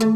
Hi,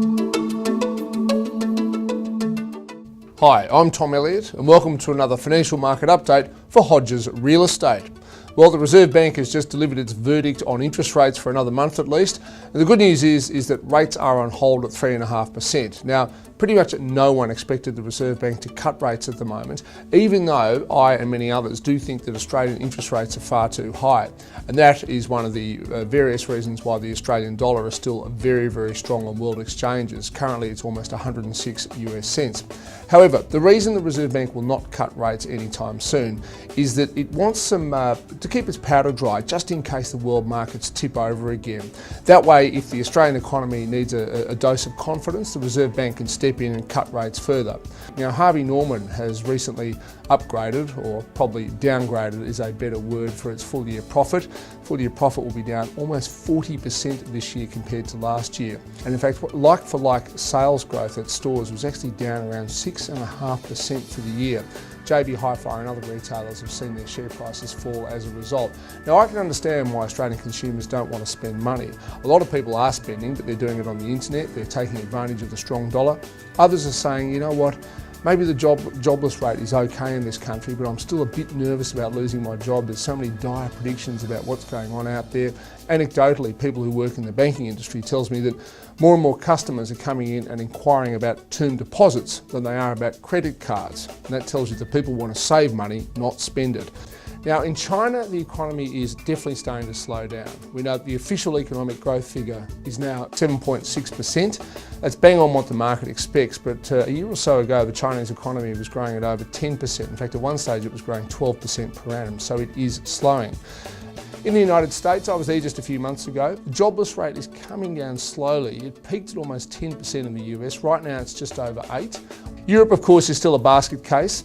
I'm Tom Elliot and welcome to another financial market update for Hodges Real Estate. Well, the Reserve Bank has just delivered its verdict on interest rates for another month at least. And the good news is that rates are on hold at 3.5%. Now, pretty much no one expected the Reserve Bank to cut rates at the moment, even though I and many others do think that Australian interest rates are far too high. And that is one of the various reasons why the Australian dollar is still very, very strong on world exchanges. Currently, it's almost 106 US cents. However, the reason the Reserve Bank will not cut rates anytime soon is that it wants to keep its powder dry just in case the world markets tip over again. That way, if the Australian economy needs a dose of confidence, the Reserve Bank can step in and cut rates further. Now, Harvey Norman has recently upgraded, or probably downgraded is a better word, for its full year profit. Full year profit will be down almost 40% this year compared to last year. And in fact, like for like sales growth at stores was actually down around 6.5% for the year. JB Hi-Fi and other retailers have seen their share prices fall as a result. Now, I can understand why Australian consumers don't want to spend money. A lot of people are spending, but they're doing it on the internet. They're taking advantage of the strong dollar. Others are saying, you know what, maybe the jobless rate is okay in this country, but I'm still a bit nervous about losing my job. There's so many dire predictions about what's going on out there. Anecdotally, people who work in the banking industry tells me that more and more customers are coming in and inquiring about term deposits than they are about credit cards. And that tells you that people want to save money, not spend it. Now, in China, the economy is definitely starting to slow down. We know the official economic growth figure is now 7.6%. That's bang on what the market expects, but a year or so ago, the Chinese economy was growing at over 10%. In fact, at one stage, it was growing 12% per annum, so it is slowing. In the United States, I was there just a few months ago. The jobless rate is coming down slowly. It peaked at almost 10% in the US. Right now, it's just over 8%. Europe, of course, is still a basket case.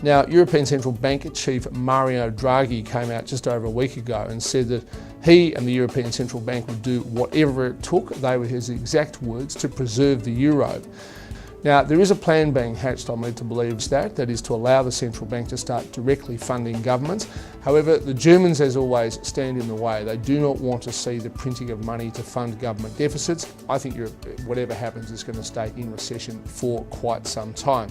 Now, European Central Bank Chief Mario Draghi came out just over a week ago and said that he and the European Central Bank would do whatever it took, they were his exact words, to preserve the euro. Now, there is a plan being hatched, I'm led to believe, that is to allow the central bank to start directly funding governments. However, the Germans, as always, stand in the way. They do not want to see the printing of money to fund government deficits. I think Europe, whatever happens, is going to stay in recession for quite some time.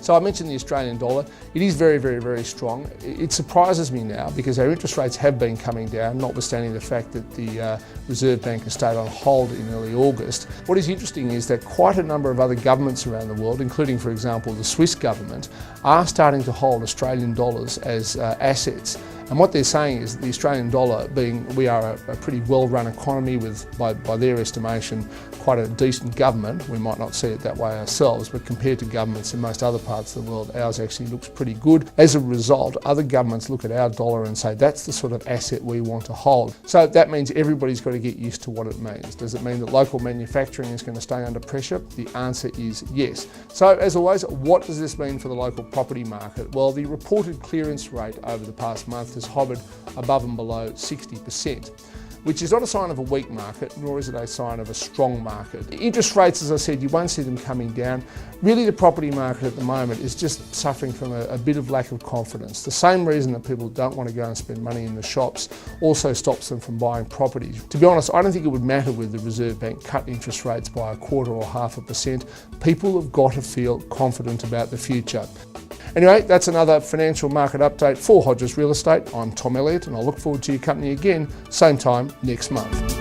So I mentioned the Australian dollar. It is very, very, very strong. It surprises me now because our interest rates have been coming down, notwithstanding the fact that the Reserve Bank has stayed on hold in early August. What is interesting is that quite a number of other governments around the world, including, for example, the Swiss government, are starting to hold Australian dollars as assets. And what they're saying is that the Australian dollar, we are a pretty well-run economy with, by their estimation, quite a decent government. We might not see it that way ourselves, but compared to governments in most other parts of the world, ours actually looks pretty good. As a result, other governments look at our dollar and say, that's the sort of asset we want to hold. So that means everybody's got to get used to what it means. Does it mean that local manufacturing is going to stay under pressure? The answer is yes. So as always, what does this mean for the local property market? Well, the reported clearance rate over the past month has hovered above and below 60%, which is not a sign of a weak market, nor is it a sign of a strong market. Interest rates, as I said, you won't see them coming down. Really, the property market at the moment is just suffering from a bit of lack of confidence. The same reason that people don't want to go and spend money in the shops also stops them from buying properties. To be honest, I don't think it would matter whether the Reserve Bank cut interest rates by 1/4 or 0.5%. People have got to feel confident about the future. Anyway, that's another financial market update for Hodges Real Estate. I'm Tom Elliot and I look forward to your company again, same time next month.